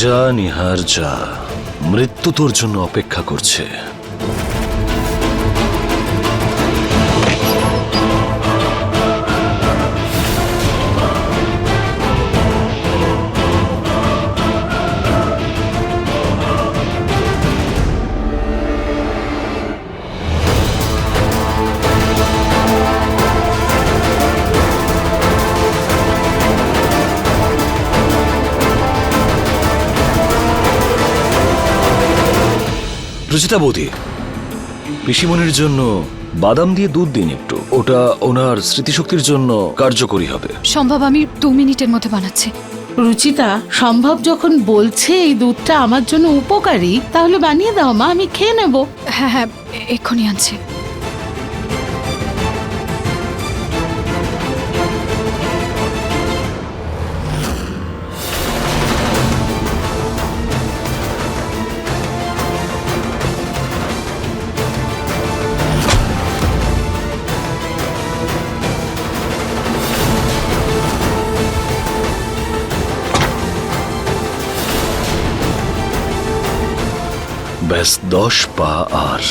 যা নিহার যা, মৃত্যু তোর জন্য অপেক্ষা করছে। রুচিতা বৌদি, পিসিমনির জন্য বাদাম দিয়ে দুধ দিন একটু, ওটা ওনার স্মৃতিশক্তির জন্য কার্যকরী হবে। সম্ভব আমি 2 মিনিটের মধ্যে বানাচ্ছি। রুচিতা, সম্ভব যখন বলছে এই দুধটা আমার জন্য উপকারী, তাহলে বানিয়ে দাও মা, আমি খেয়ে নেব। হ্যাঁ হ্যাঁ, এক্ষুনি আনছি। ব্যাস 10 পা আর,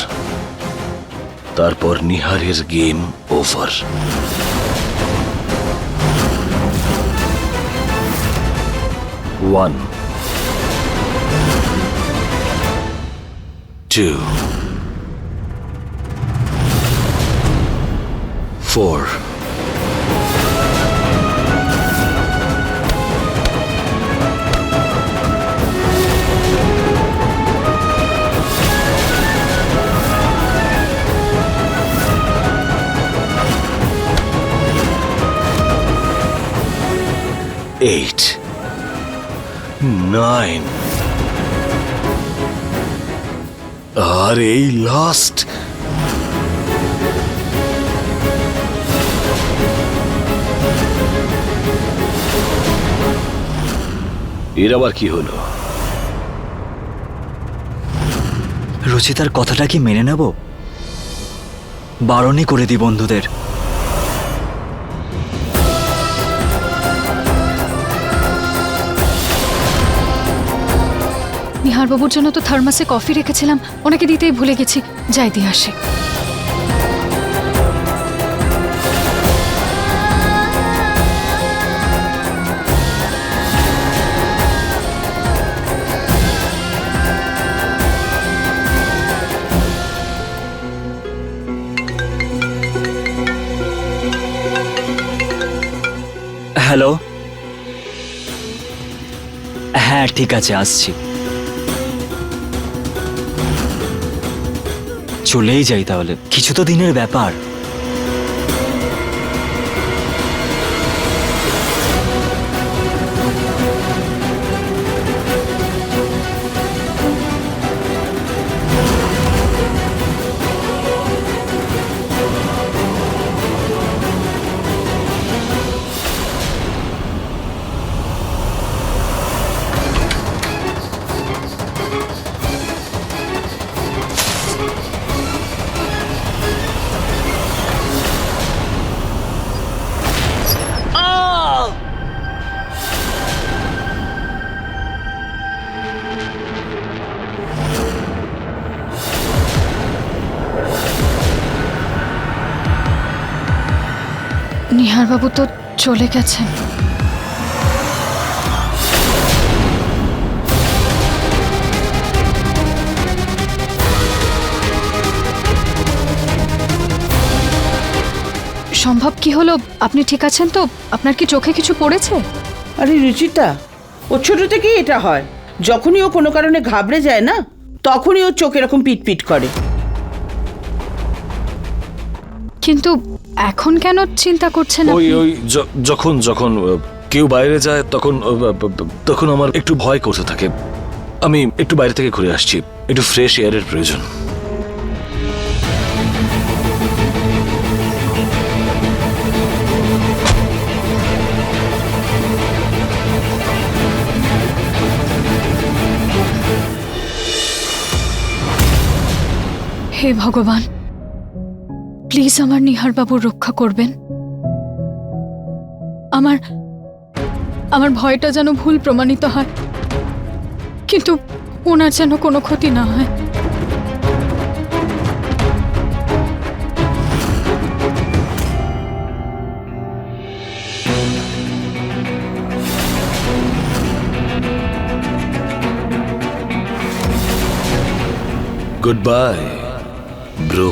তারপর নিহারের গেম ওভার। One, 2, 4. Eight, 9, আর এই লাস্ট। এর আবার কি হলো? রুচিতার কথাটা কি মেনে নেব? বারণই করে দিই বন্ধুদের। নিহারবাবুর জন্য তো থার্মাসে কফি রেখেছিলাম, ওনাকে দিতেই ভুলে গেছি। যাই দিয়ে আসি। হ্যালো, হ্যাঁ ঠিক আছে, আসছি। চলেই যাই তাহলে, কিছু তো দিনের ব্যাপার। নিহারবাবু তো চলে গেছেন। সম্ভব, কি হলো? আপনি ঠিক আছেন তো? আপনার কি চোখে কিছু পড়েছে? আরে রুচিতা, ও ছোট থেকেই এটা হয়। যখনই ও কোনো কারণে ঘাবড়ে যায় না, তখনই ওর চোখ এরকম পিটপিট করে। কিন্তু এখন কেন চিন্তা করছেন ওই আপনি? ওই যখন যখন কেউ বাইরে যায় তখন তখন আমার একটু ভয় করতে থাকে। আমি একটু বাইরে থেকে ঘুরে আসছি, একটু ফ্রেশ এয়ারের প্রয়োজন। হে ভগবান, প্লিজ আমার নিহারবাবুর রক্ষা করবেন। আমার ভয়টা যেন ভুল প্রমাণিত হয়। কিন্তু ওনার যেন কোনো ক্ষতি না হয়। Good bye bro.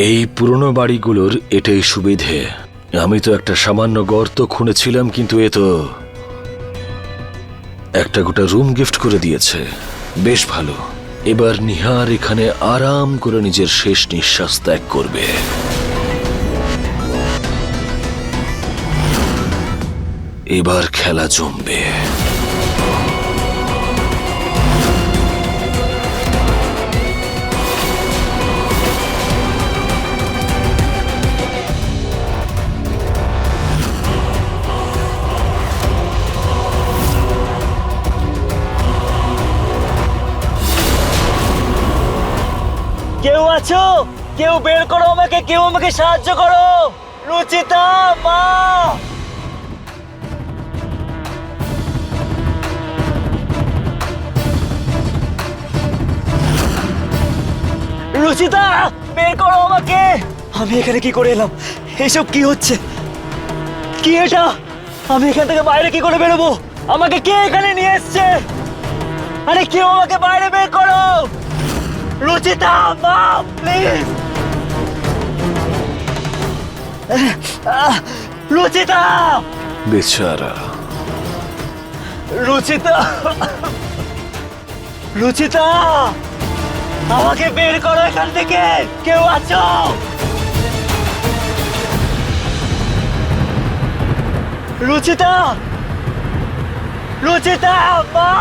এই পুরনো বাড়িগুলোর এটাই সুবিধে। আমি তো একটা সামান্য গর্ত খুঁড়েছিলাম, কিন্তু এ তো একটা গোটা রুম গিফট করে দিয়েছে। বেশ ভালো। এবার নিহার এখানে আরাম করে নিজের শেষ নিঃশ্বাস ত্যাগ করবে। এবার খেলা জমবে। কেউ আছো? কেউ বের করো আমাকে, কেউ আমাকে সাহায্য করো। রুচিতা, মা! রুচিতা, বের করো আমাকে। আমি এখানে কি করে এলাম? এসব কি হচ্ছে? কি এটা? আমি এখান থেকে বাইরে কি করে বেরোবো? আমাকে কে এখানে নিয়ে এসছে? আরে কেউ আমাকে বাইরে বের করো। রুচিতা, মা, প্লিজ। রুচিতা! বেচারা। রুচিতা! রুচিতা! আমাকে বের করো এখান থেকে। কেউ আছো? রুচিতা! রুচিতা, মা!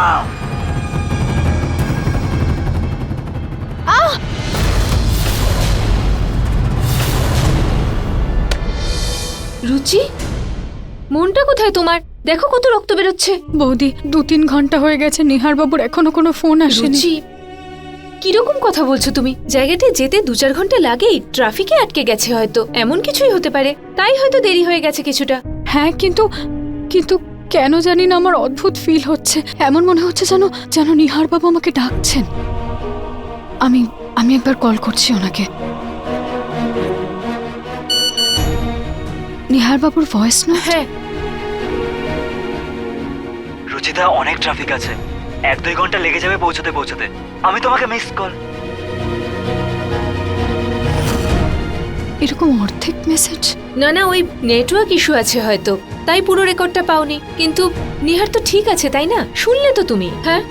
রুচি, মনটা কোথায় তোমার? দেখো কত রক্ত বেরোচ্ছে। বৌদি, 2-3 ঘন্টা হয়ে গেছে নিহার বাবুর এখনো কোনো ফোন আসেনি। রুচি, কিরকম কথা বলছো তুমি? জায়গাতে যেতে 2-4 ঘন্টা লাগেই। ট্রাফিকে আটকে গেছে হয়তো, এমন কিছুই হতে পারে। তাই হয়তো দেরি হয়ে গেছে কিছুটা। হ্যাঁ, কিন্তু কিন্তু কেন জানি না আমার অদ্ভুত ফিল হচ্ছে। এমন মনে হচ্ছে যেন নিহার বাবু আমাকে ডাকছেন। আমি আমি একবার কল করছি ওনাকে। নিহার বাবুর ভয়েস নোট। হ্যাঁ, রুচিতা, অনেক ট্রাফিক আছে। 1-2 ঘন্টা লেগে যাবে পৌঁছতে। আমি তোমাকে মিস কল। এরকম অর্ধেক মেসেজ। না, ওই নেটওয়ার্ক ইস্যু আছে হয়তো, তাই পুরো রেকর্ডটা পাওনি। কিন্তু নিহার তো ঠিক আছে, তাই না? শুনলে তো তুমি? হ্যাঁ,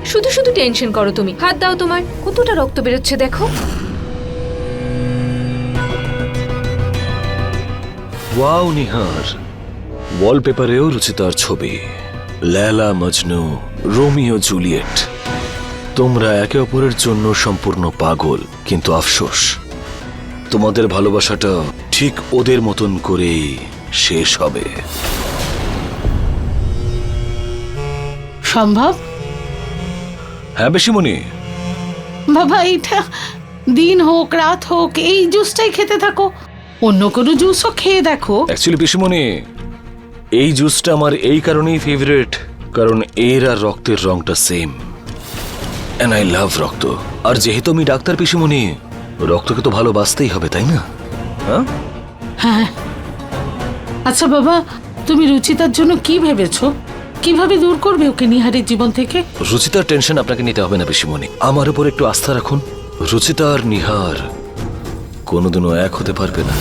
শুধু টেনশন করো তুমি। হাত দাও, তোমার কতটা রক্ত বেরোচ্ছে দেখো। ওয়াও নিহার, ওয়ালপেপারেও রুচিতার ছবি। লেলা, মজনু, রোমিও, জুলিয়েট। তোমরা একে অপরের জন্য সম্পূর্ণ পাগল, কিন্তু আফসোস তোমাদের ভালোবাসাটা ঠিক ওদের মতন করেই শেষ হবে। সম্ভব? হ্যাঁ বেশিমণি। বাবা, এইটা দিন হোক রাত হোক এই জুসটাই খেতে থাকো। অন্য কোনো জুসও খেয়ে দেখো। অ্যাকচুয়ালি পিসিমণি, এই জুসটা আমার এই কারণেই ফেভারিট, কারণ এর আর রক্তের রংটা সেম। এন্ড আই লাভ রক্ত। আর যেহেতু আমি ডাক্তার পিসিমণি, রক্তকে তো ভালোবাসতেই হবে, তাই না? হ্যাঁ হ্যাঁ। আচ্ছা বাবা, তুমি রুচিতার জন্য কি ভেবেছো? কিভাবে দূর করবে ওকে নিহারের জীবন থেকে? রুচিতার টেনশন আপনাকে নিতে হবে না পিসিমণি। আমার উপর একটু আস্থা রাখুন। রুচিতা আর নিহার কোনোদিনও এক হতে পারবে না।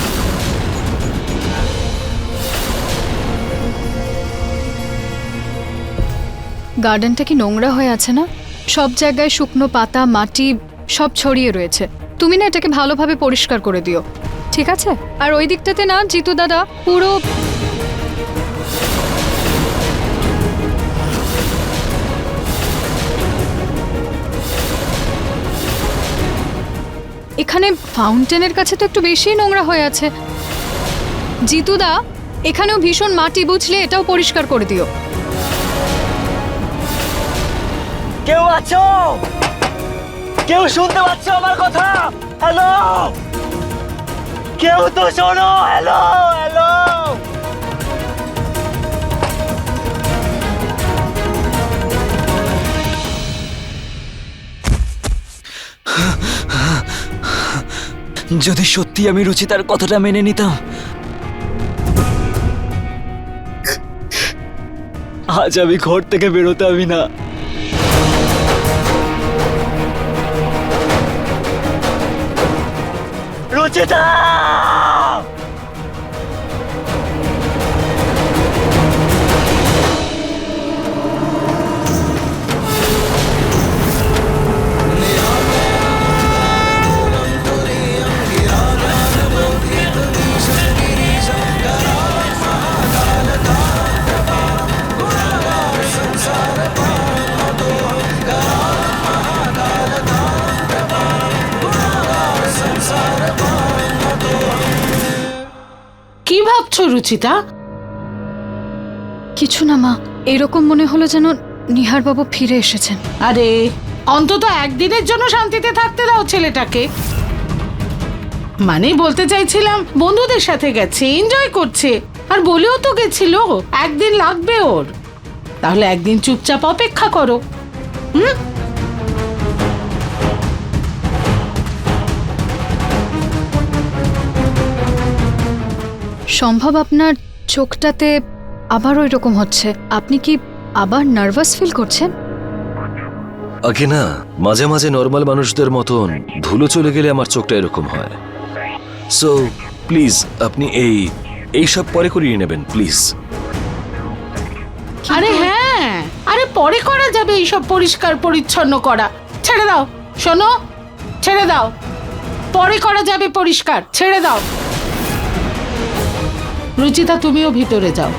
গার্ডেনটা কি নোংরা হয়ে আছে না? সব জায়গায় শুকনো পাতা, মাটি, সব ছড়িয়ে রয়েছে। তুমি না এটাকে ভালোভাবে পরিষ্কার করে দিও, ঠিক আছে? আর ওই দিকটাতে না জিতু দাদা পুরো এখানে ফাউন্টেনের কাছে তো একটু বেশি নোংরা হয়ে আছে। জিতুদা, এখানেও ভীষণ মাটি, বুঝলে? এটাও পরিষ্কার করে দিও। কেউ আছো? কেউ শুনতে পাচ্ছ আমার কথা? হ্যালো, কেউ তো শোনো। হ্যালো হ্যালো, যদি সত্যি আমি রুচিতার কথাটা মেনে নিতাম, আজ আমি ঘর থেকে বেরোতামই না। রুচিতা! কি ভাবছো রুচিতা? কিছু না মা, এরকম মনে হলো যেন নিহার বাবু ফিরে এসেছেন। আরে অন্তত একদিনের জন্য শান্তিতে থাকতে দাও ছেলেটাকে। মানে বলতে চাইছিলাম, বন্ধুদের সাথে গেছে, এনজয় করছে, আর বলেও তো গেছিল একদিন লাগবে ওর। তাহলে একদিন চুপচাপ অপেক্ষা করো। সম্ভব আপনার চোখটাতে আবার ওই রকম হচ্ছে। আপনি কি আবার নার্ভাস ফিল করছেন? আগে না, মাঝে মাঝে নর্মাল মানুষদের মতন ধুলো চলে গেলে আমার চোখটা এরকম হয়। সো প্লিজ আপনি এই সব পরে করিয়ে নেবেন প্লিজ। আরে হ্যাঁ, আরে পরে করা যাবে এইসব পরিষ্কার পরিচ্ছন্ন করা। ছেড়ে দাও, শোনো, ছেড়ে দাও। পরে করা যাবে পরিষ্কার, ছেড়ে দাও। রুচিতা, তুমিও ভিতরে যাও।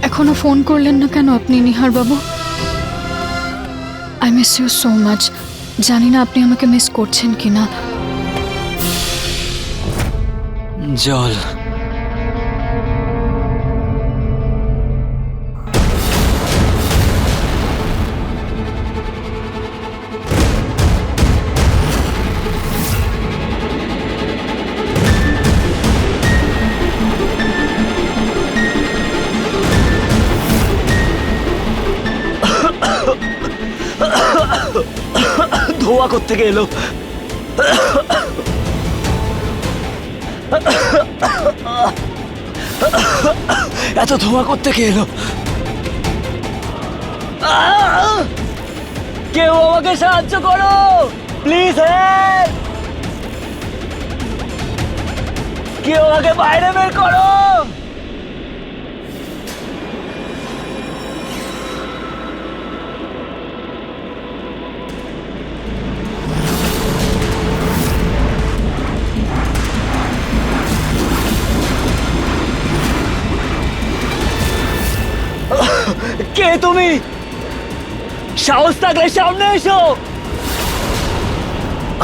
এখনো ফোন করলেন না কেন আপনি, Nihar babu? I miss you so much. জানি না আপনি আমাকে মিস করছেন কিনা। জল। ধোয়া কোত্থেকে এলো? এত ধোঁয়া কোত্থেকে এলো? কেউ আমাকে সাহায্য করো প্লিজ, হেল্প! কেউ আমাকে বাইরে বের করো। কে তুমি? সাহস থাকলে সামনে এসো।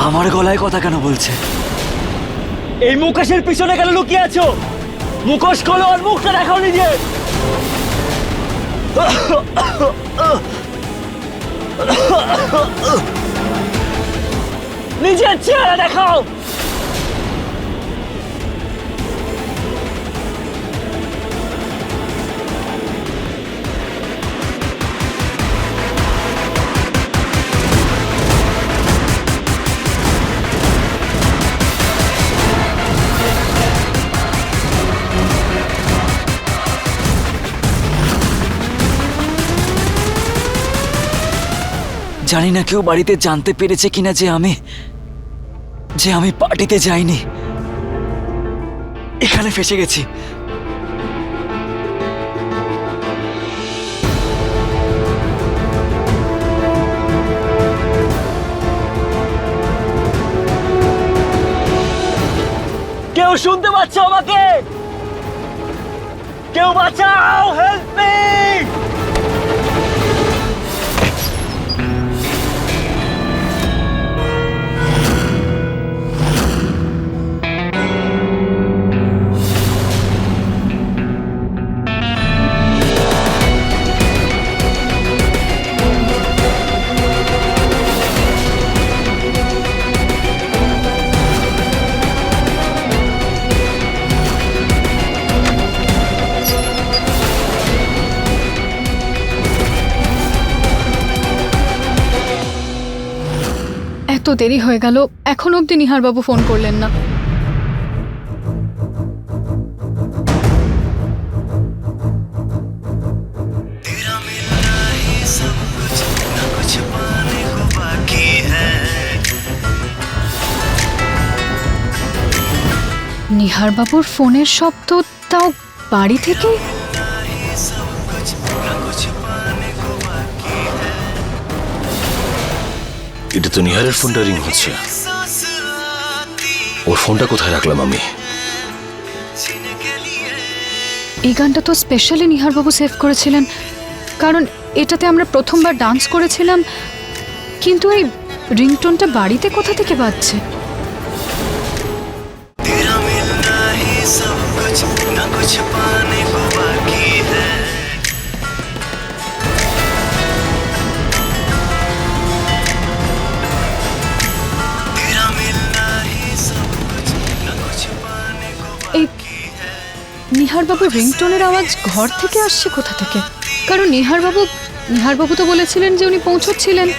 আমার গলায় কথা কেন বলছে? এই মুখোশের পিছনে কেন লুকিয়ে আছো? মুখোশ খোলো আর মুখটা দেখাও নিজে। নিজের চেহারা দেখাও। জানি না কেউ বাড়িতে জানতে পেরেছে কিনা যে আমি পার্টিতে যাইনি। এখানে ফেসে গেছি। কেউ শুনতে পাচ্ছ আমাকে? কেউ বাঁচাও, হেল্প মি! এত দেরি হয়ে গেল, এখন অবধি নিহারবাবু ফোন করলেন না। নিহারবাবুর ফোনের শব্দ, তাও বাড়ি থেকে। এটা তো নিহারের ফোনটা রিং হচ্ছে। ওর ফোনটা কোথায় রাখলাম আমি? এই গানটা তো স্পেশালি নিহারবাবু সেভ করেছিলেন, কারণ এটাতে আমরা প্রথমবার ডান্স করেছিলাম। কিন্তু এই রিংটোনটা বাড়িতে কোথা থেকে বাজছে? এই নিহারবাবুর রিংটোনের আওয়াজ ঘর থেকে আসছে কোথা থেকে? কারণ নিহারবাবু তো বলেছিলেন যে উনি পৌঁছচ্ছিলেন।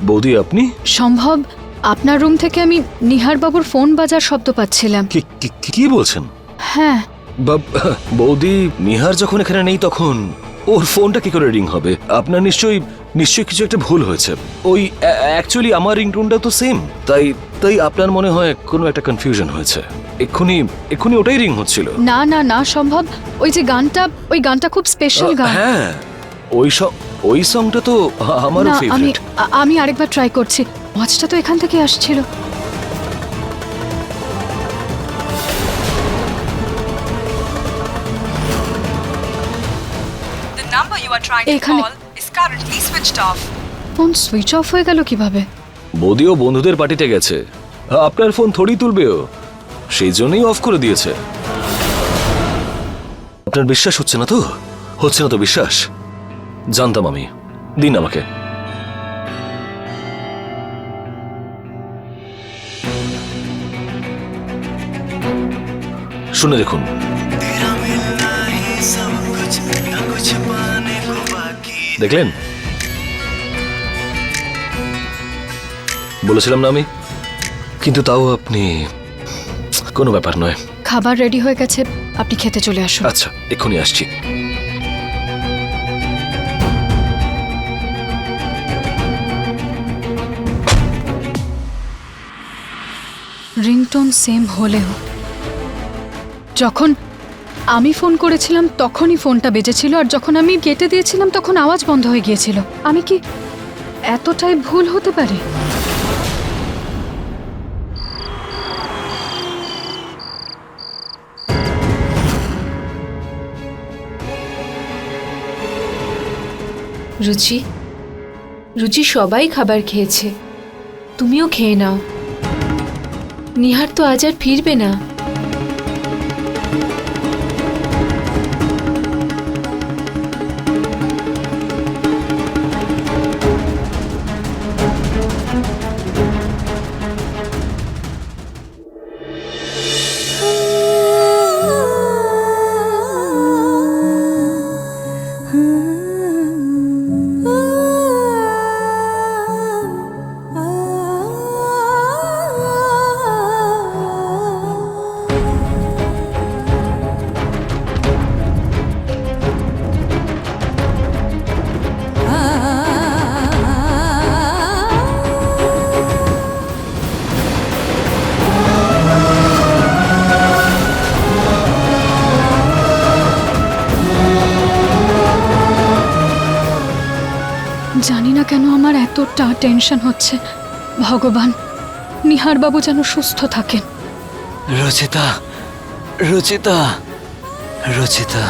বৌদি, আপনি? সম্ভব আপনার রুম থেকে আমি নিহারবাবুর ফোন বাজার শব্দ পাচ্ছিলাম। কি বলছেন? হ্যাঁ। বৌদি, নিহার যখন এখানে নেই তখন ওর ফোনটা কি করে রিং হবে? আপনার নিশ্চয়ই কিছু একটা ভুল হয়েছে। ওই অ্যাকচুয়ালি আমার রিংটোনটা তো সেম, তাই আপনার মনে হয় কোনো একটা কনফিউশন হয়েছে। এক্ষুনি ওটাই রিং হচ্ছিল। না না না, সম্ভব ওই গানটা খুব স্পেশাল গান। হ্যাঁ, ওই সংটা তো আমারও না, ফেভারিট। আমি আরেকবার ট্রাই করছি। ওয়াচটা তো এখান থেকে আসছিল। এখানে ফোন সুইচ অফ হয়ে গেল কিভাবে? বৌদিও বন্ধুদের পার্টিতে গেছে, আপনার ফোন থোড়ি তুলবেও, সেই জন্যই অফ করে দিয়েছে। আপনার বিশ্বাস হচ্ছে না তো বিশ্বাস? জানতাম আমি। দিন আমাকে। শুনে দেখুন। দেখলেন? বলেছিলাম না আমি? কিন্তু তাও আপনি, কোনো ব্যাপার নয়। খাবার রেডি হয়ে গেছে, আপনি খেতে চলে আসুন। আচ্ছা, এক্ষুনি আসছি। রিংটোন সেম হলেও যখন আমি ফোন করেছিলাম তখনই ফোনটা বেজেছিল, আর যখন আমি কেটে দিয়েছিলাম তখন আওয়াজ বন্ধ হয়ে গিয়েছিল। আমি কি এতটাই ভুল হতে পারে? রুচি, রুচি সবাই খাবার খেয়েছে, তুমিও খেয়ে নাও। নিহার তো আজ আর ফিরবে না। জানি না কেন আমার এতটা টেনশন হচ্ছে। ভগবান, নিহার বাবু যেন সুস্থ থাকেন। রচিতা, রচিতা, রচিতা।